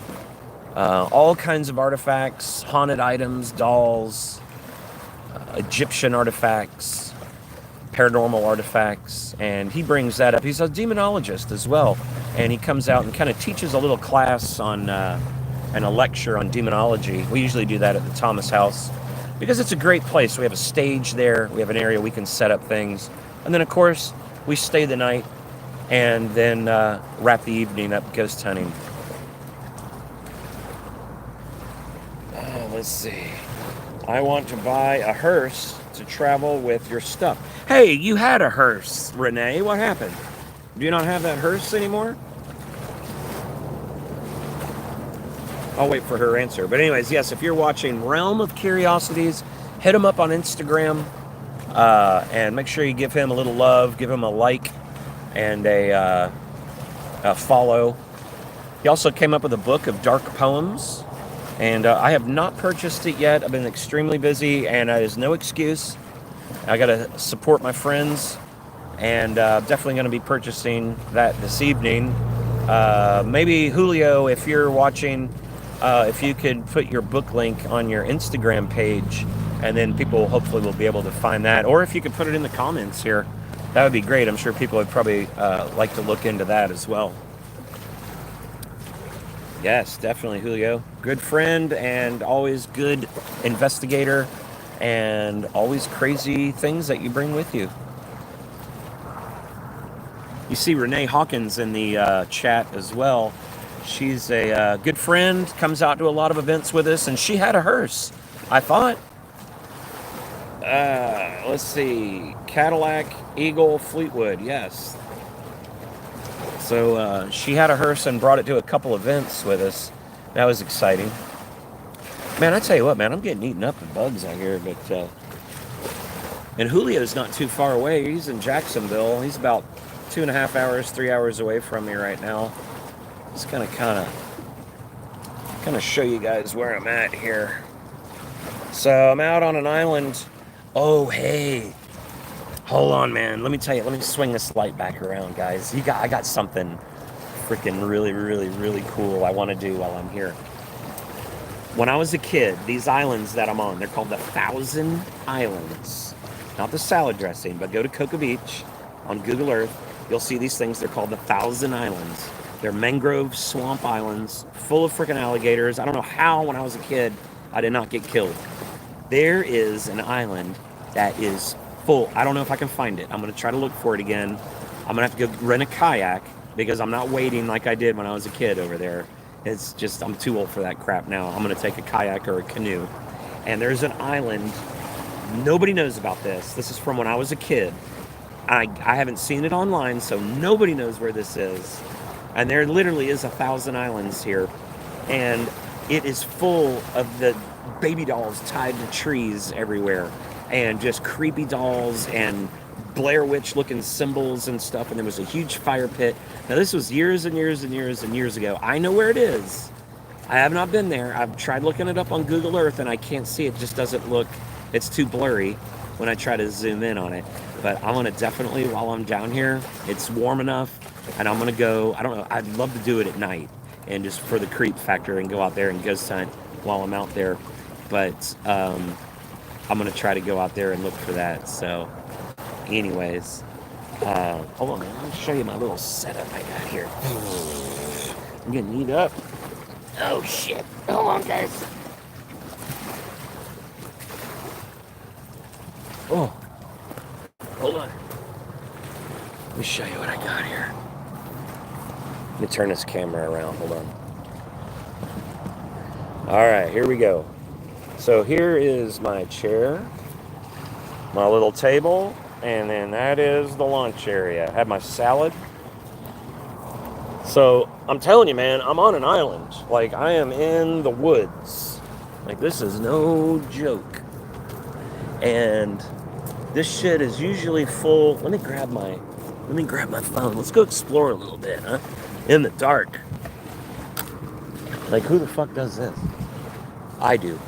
all kinds of artifacts, haunted items, dolls, Egyptian artifacts, paranormal artifacts, and he brings that up. He's a demonologist as well, and he comes out and kind of teaches a little class on and a lecture on demonology. We usually do that at the Thomas House because it's a great place. We have a stage there. We have an area we can set up things. And then, of course, we stay the night and then wrap the evening up ghost hunting. Let's see. I want to buy a hearse to travel with your stuff. Hey, you had a hearse, Renee. What happened? Do you not have that hearse anymore? I'll wait for her answer. But anyways, yes, if you're watching Realm of Curiosities, hit him up on Instagram and make sure you give him a little love, give him a like and a follow. He also came up with a book of dark poems, and I have not purchased it yet. I've been extremely busy, and there's no excuse. I got to support my friends, and definitely going to be purchasing that this evening. Maybe Julio, if you're watching, if you could put your book link on your Instagram page, and then people hopefully will be able to find that. Or if you could put it in the comments here, that would be great. I'm sure people would probably like to look into that as well. Yes, definitely, Julio. Good friend and always good investigator, and always crazy things that you bring with you. You see Renee Hawkins in the chat as well. She's a good friend, comes out to a lot of events with us, and she had a hearse, I thought. Let's see. Cadillac, Eagle, Fleetwood, yes. So she had a hearse and brought it to a couple events with us. That was exciting. Man, I tell you what, man, I'm getting eaten up with bugs out here. But and Julio's not too far away. He's in Jacksonville. He's about 2.5 hours, 3 hours away from me right now. Just kind of show you guys where I'm at here. So I'm out on an island. Oh, hey. Hold on, man. Let me tell you. Let me swing this light back around, guys. I got something freaking really, really, really cool I want to do while I'm here. When I was a kid, these islands that I'm on, they're called the Thousand Islands. Not the salad dressing, but go to Cocoa Beach on Google Earth. You'll see these things. They're called the Thousand Islands. They're mangrove swamp islands full of freaking alligators. I don't know how, when I was a kid, I did not get killed. There is an island that is full. I don't know if I can find it. I'm going to try to look for it again. I'm going to have to go rent a kayak because I'm not wading like I did when I was a kid over there. It's just, I'm too old for that crap now. I'm going to take a kayak or a canoe. And there's an island. Nobody knows about this. This is from when I was a kid. I haven't seen it online, so nobody knows where this is. And there literally is 1,000 islands here. And it is full of the baby dolls tied to trees everywhere. And just creepy dolls and Blair Witch looking symbols and stuff. And there was a huge fire pit. Now this was years and years and years and years ago. I know where it is. I have not been there. I've tried looking it up on Google Earth and I can't see it. It just doesn't look, it's too blurry when I try to zoom in on it. But I'm going to definitely, while I'm down here, it's warm enough. And I'm going to go, I don't know, I'd love to do it at night. And just for the creep factor and go out there and ghost hunt while I'm out there. But I'm going to try to go out there and look for that. So anyways, hold on, man. Let me show you my little setup I got here. I'm getting eat up. Oh, shit. Hold on, guys. Oh. Hold on. Let me show you what I got here. Let me turn this camera around. Hold on. All right, here we go. So here is my chair, my little table, and then that is the lunch area. I have my salad. So I'm telling you, man, I'm on an island. Like, I am in the woods. Like, this is no joke. And this shit is usually full. Let me grab my phone. Let's go explore a little bit, huh? In the dark. Like, who the fuck does this? I do.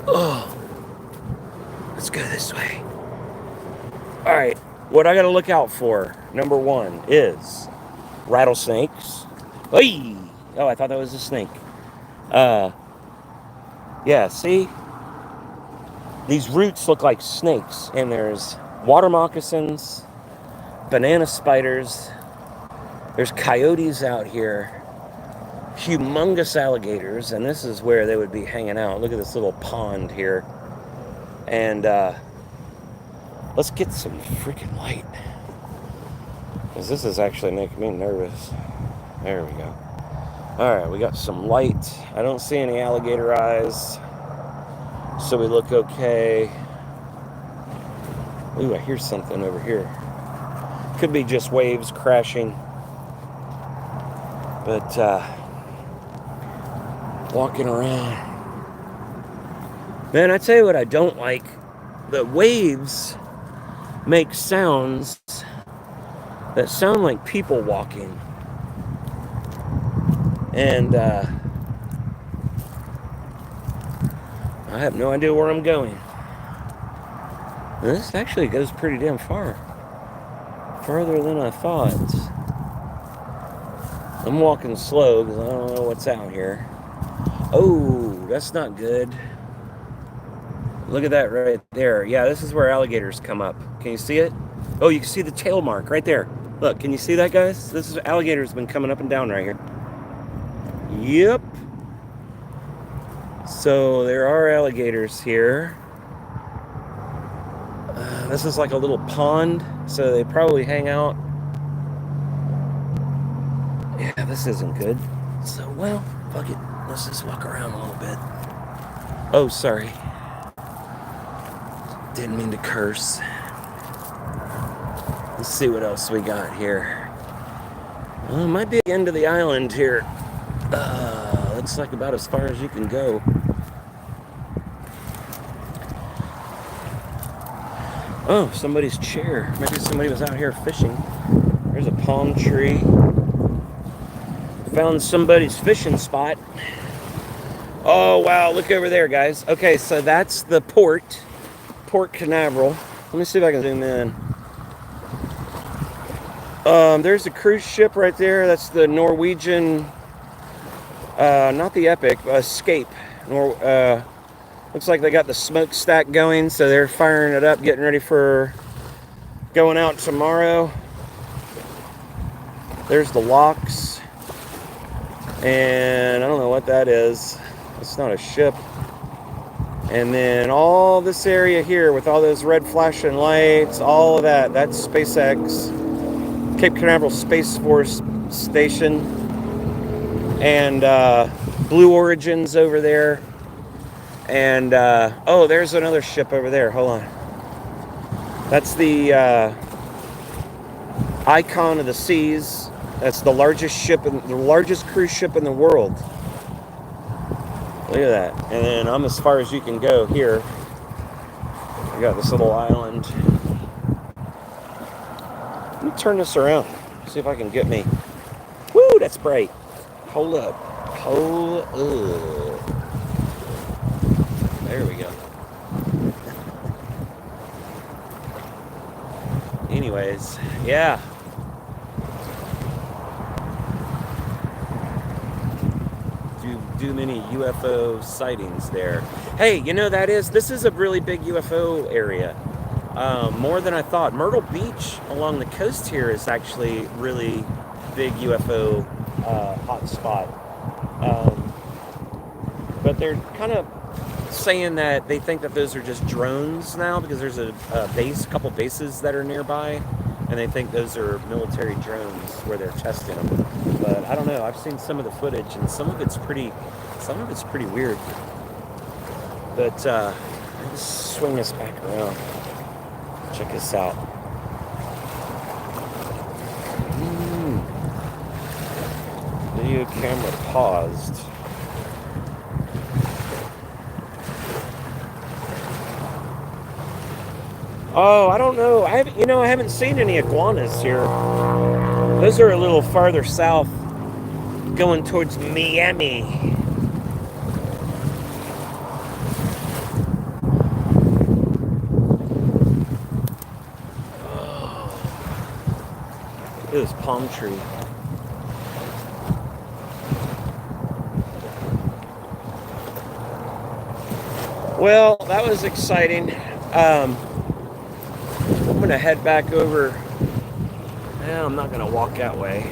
Oh, let's go this way. All right, what I gotta look out for, number one, is rattlesnakes. Hey! Oh, I thought that was a snake. Yeah, see? These roots look like snakes, and there's water moccasins, banana spiders, there's coyotes out here, humongous alligators, and this is where they would be hanging out. Look at this little pond here. And let's get some freaking light, because this is actually making me nervous. There we go. All right, we got some light. I don't see any alligator eyes, so we look okay. Ooh, I hear something over here. Could be just waves crashing. But walking around. Man, I tell you what I don't like. The waves make sounds that sound like people walking. And I have no idea where I'm going. And this actually goes pretty damn far. Farther than I thought. I'm walking slow because I don't know what's out here. Oh, that's not good. Look at that right there. Yeah, this is where alligators come up. Can you see it? Oh, you can see the tail mark right there. Look, can you see that, guys? This is alligators been coming up and down right here. Yep. So there are alligators here. This is like a little pond, so they probably hang out. Yeah, this isn't good. So, well, fuck it. Let's just walk around a little bit. Oh, sorry. Didn't mean to curse. Let's see what else we got here. Well, it might be the end of the island here. Looks like about as far as you can go. Oh, somebody's chair. Maybe somebody was out here fishing. There's a palm tree. Found somebody's fishing spot. Oh, wow. Look over there, guys. Okay, so that's the Port Canaveral. Let me see if I can zoom in. There's a cruise ship right there. That's the Norwegian, not the Epic, Escape. Looks like they got the smokestack going, so they're firing it up, getting ready for going out tomorrow. There's the locks. And I don't know what that is. It's not a ship. And then all this area here with all those red flashing lights, all of that, that's SpaceX, Cape Canaveral Space Force Station, and Blue Origin's over there. And, oh, there's another ship over there. Hold on. That's the Icon of the Seas. That's the largest ship, the largest cruise ship in the world. Look at that. And then I'm as far as you can go here. I got this little island. Let me turn this around. See if I can get me. Woo, that's bright. Hold up. Hold up. There we go. Anyways, yeah. Do many UFO sightings there. Hey, you know this is a really big UFO area. More than I thought. Myrtle Beach along the coast here is actually really big UFO hot spot. But they're kind of saying that they think that those are just drones now because there's a couple bases that are nearby, and they think those are military drones where they're testing them. But I don't know. I've seen some of the footage, and some of it's pretty weird. But let's swing this back around. Check this out. Video camera paused. Oh, I don't know. I haven't seen any iguanas here. Those are a little farther south, going towards Miami. Oh. Look at this palm tree. Well, that was exciting. I'm going to head back over. Well, I'm not going to walk that way.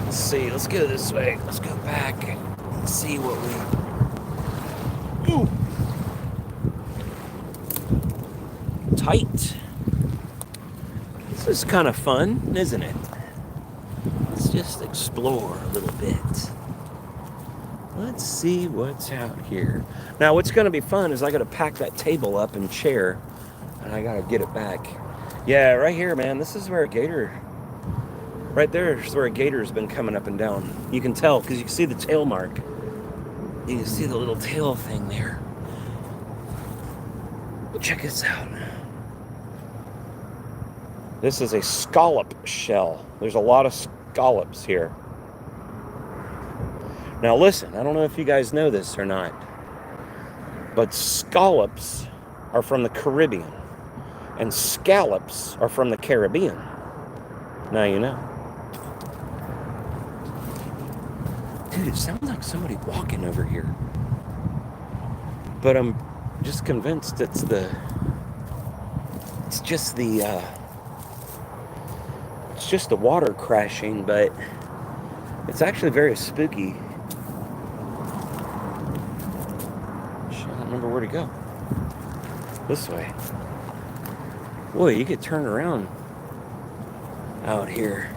Let's see. Let's go this way. Let's go back and see what we... Ooh. Tight. This is kind of fun, isn't it? Let's just explore a little bit. Let's see what's out here. Now, what's going to be fun is I got to pack that table up and chair, and I got to get it back. Yeah, right here, man. This is where a gator... Right there is where a gator's been coming up and down. You can tell because you can see the tail mark. You can see the little tail thing there. Check this out. This is a scallop shell. There's a lot of scallops here. Now listen, I don't know if you guys know this or not, but scallops are from the Caribbean, and scallops are from the Caribbean. Now you know. Dude, it sounds like somebody walking over here. But I'm just convinced it's just the water crashing, but it's actually very spooky. I don't remember where to go. This way. Boy, you could turn around out here.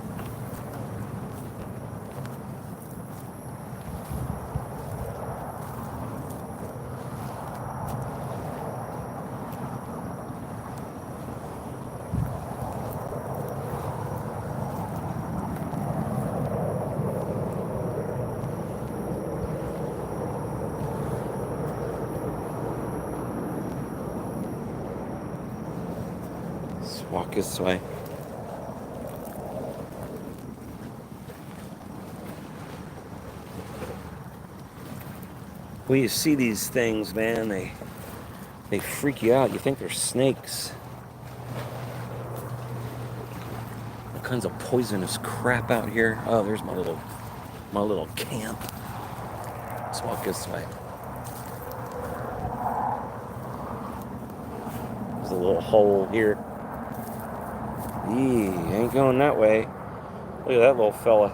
Walk this way. When you see these things, man, they freak you out. You think they're snakes. All kinds of poisonous crap out here. Oh, there's my little camp. Let's walk this way. There's a little hole here. Yee, ain't going that way. Look at that little fella.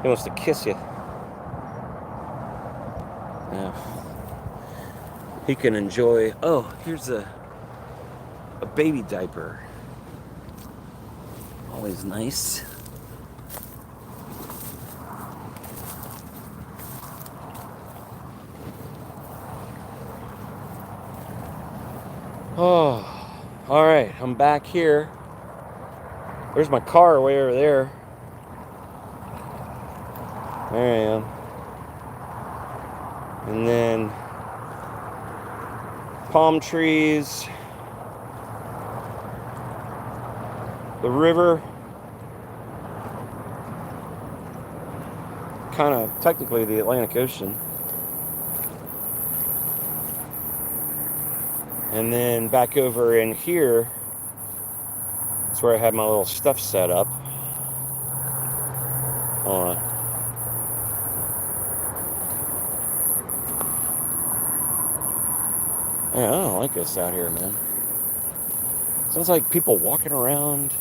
He wants to kiss you. Yeah. He can enjoy. Oh, here's a baby diaper. Always nice. Oh, all right. I'm back here. There's my car way over there. There I am. And then palm trees, the river, kind of technically the Atlantic Ocean. And then back over in here, that's where I had my little stuff set up. Hold on. Man, I don't like this out here, man. Sounds like people walking around.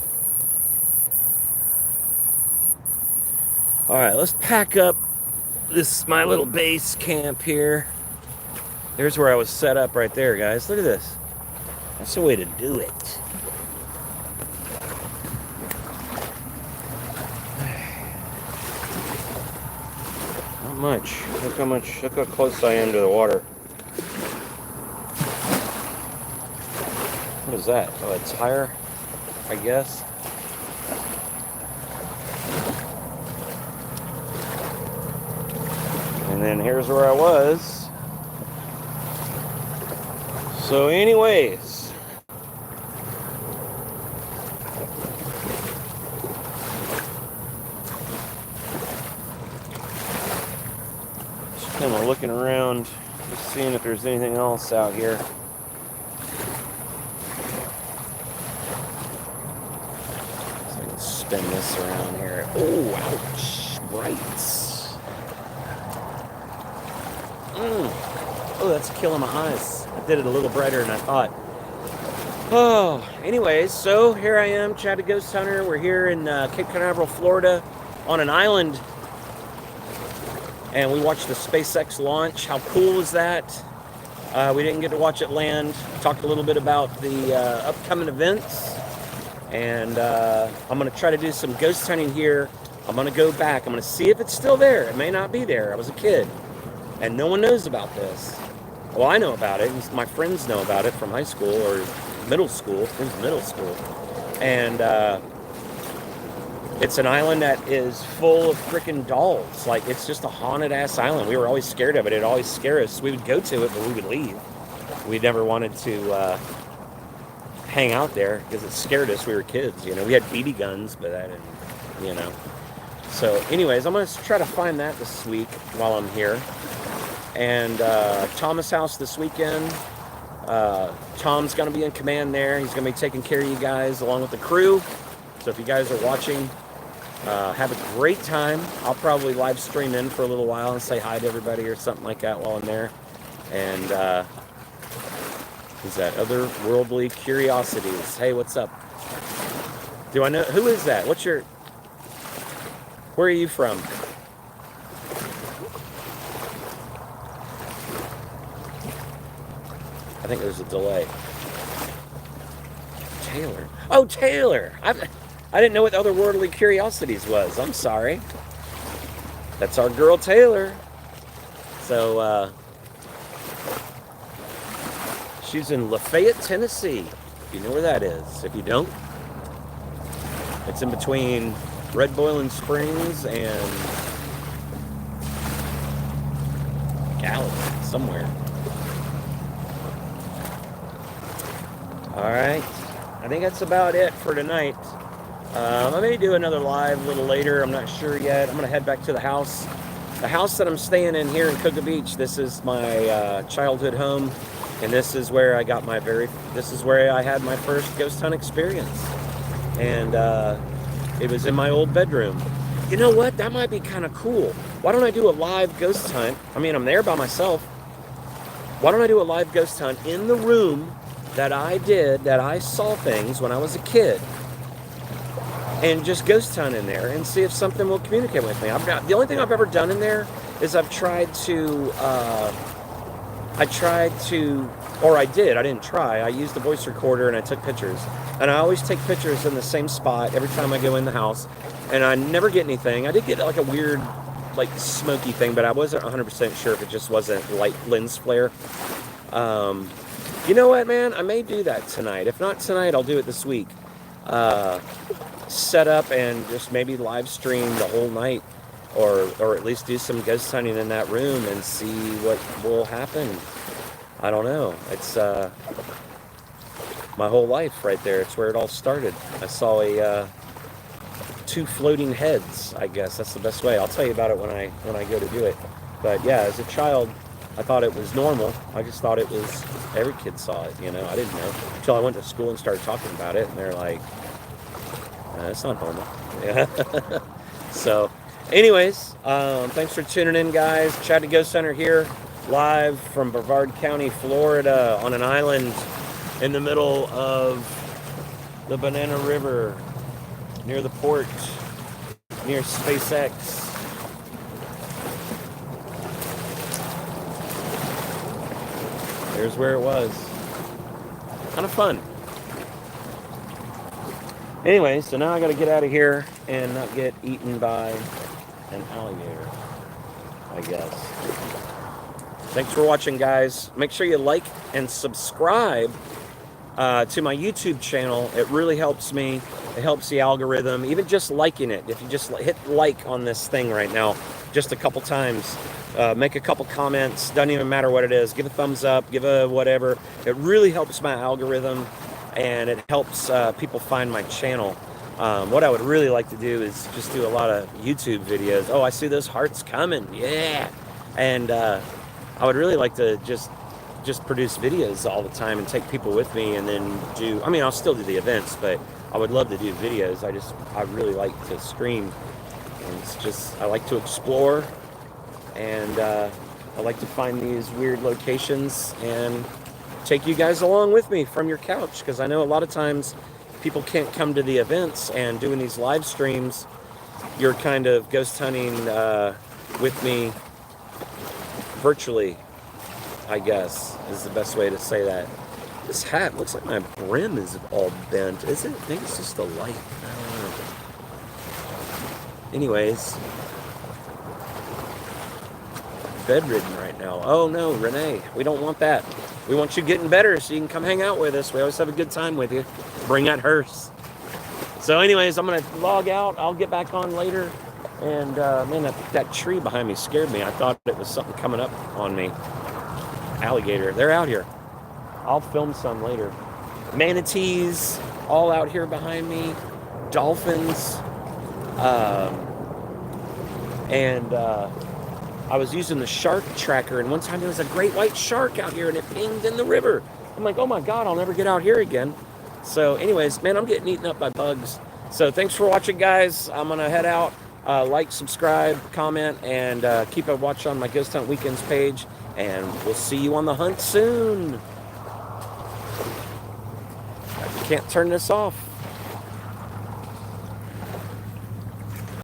All right, let's pack up. This is my little base camp here. There's where I was set up right there, guys. Look at this. That's the way to do it. Not much. Look how close I am to the water. What is that? Oh, a tire, I guess. And then here's where I was. So anyways, just kind of looking around, just seeing if there's anything else out here. So I can spin this around here. Oh, ouch, right. Oh, that's killing my eyes. I did it a little brighter than I thought. Oh, anyways, so here I am, Chad the Ghost Hunter. We're here in Cape Canaveral, Florida, on an island, and we watched the SpaceX launch. How cool is that? We didn't get to watch it land. Talked a little bit about the upcoming events, and I'm going to try to do some ghost hunting here. I'm going to go back. I'm going to see if it's still there. It may not be there. I was a kid, and no one knows about this. Well, I know about it. My friends know about it from high school or middle school. It was middle school. And it's an island that is full of freaking dolls. Like, it's just a haunted-ass island. We were always scared of it. It'd always scare us. We would go to it, but we would leave. We never wanted to hang out there because it scared us. We were kids, you know. We had BB guns, but that didn't, you know. So, anyways, I'm going to try to find that this week while I'm here. And Thomas House this weekend. Tom's going to be in command there. He's going to be taking care of you guys along with the crew. So if you guys are watching, have a great time. I'll probably live stream in for a little while and say hi to everybody or something like that while I'm there. And who's that? Otherworldly Curiosities. Hey, what's up? Do I know? Who is that? Where are you from? I think there's a delay. Taylor. Oh, Taylor. I didn't know what Otherworldly Curiosities was. I'm sorry. That's our girl Taylor. So, she's in Lafayette, Tennessee. If you know where that is. If you don't, it's in between Red Boiling Springs and Gallatin, somewhere. All right. I think that's about it for tonight. I may do another live a little later. I'm not sure yet. I'm going to head back to the house. The house that I'm staying in here in Cocoa Beach, this is my childhood home. And this is where I got this is where I had my first ghost hunt experience. And it was in my old bedroom. You know what? That might be kind of cool. Why don't I do a live ghost hunt? I mean, I'm there by myself. Why don't I do a live ghost hunt in the room that I saw things when I was a kid? And just ghost hunt in there and see if something will communicate with me. The only thing I've ever done in there is I used the voice recorder and I took pictures. And I always take pictures in the same spot every time I go in the house. And I never get anything. I did get like a weird, like smoky thing, but I wasn't 100% sure if it just wasn't light lens flare. You know what, man? I may do that tonight. If not tonight, I'll do it this week. Set up and just maybe live stream the whole night. Or at least do some ghost hunting in that room and see what will happen. I don't know. It's my whole life right there. It's where it all started. I saw two floating heads, I guess. That's the best way. I'll tell you about it when I go to do it. But yeah, as a child, I thought it was normal. I just thought it was, every kid saw it, you know. I didn't know. Until I went to school and started talking about it, and they're like, it's not normal. Yeah. So, anyways, thanks for tuning in, guys. Chad the Ghost Hunter here, live from Brevard County, Florida, on an island in the middle of the Banana River, near the port, near SpaceX. There's where it was. Kind of fun. Anyway, so now I got to get out of here and not get eaten by an alligator, I guess. Thanks for watching, guys. Make sure you like and subscribe to my YouTube channel. It really helps me. It helps the algorithm. Even just liking it. If you just hit like on this thing right now, just a couple times, make a couple comments. Doesn't even matter what it is. Give a thumbs up. Give a whatever. It really helps my algorithm, and it helps people find my channel. What I would really like to do is just do a lot of YouTube videos. Oh, I see those hearts coming. Yeah. And I would really like to just produce videos all the time and take people with me, and then do, I mean, I'll still do the events, but I would love to do videos. I really like to stream. And it's just, I like to explore, and I like to find these weird locations and take you guys along with me from your couch, because I know a lot of times people can't come to the events, and doing these live streams, you're kind of ghost hunting with me virtually, I guess, is the best way to say that. This hat looks like my brim is all bent. Is it? I think it's just the light. I don't know. Anyways, bedridden right now. Oh no, Renee, we don't want that. We want you getting better so you can come hang out with us. We always have a good time with you. Bring that hearse. So anyways, I'm going to log out. I'll get back on later. And man, that tree behind me scared me. I thought it was something coming up on me. Alligator. They're out here. I'll film some later. Manatees all out here behind me. Dolphins. I was using the shark tracker, and one time there was a great white shark out here, and it pinged in the river. I'm like, oh my God, I'll never get out here again. So anyways, man, I'm getting eaten up by bugs. So thanks for watching, guys. I'm going to head out. Like, subscribe, comment, and keep a watch on my Ghost Hunt Weekends page. And we'll see you on the hunt soon. I can't turn this off.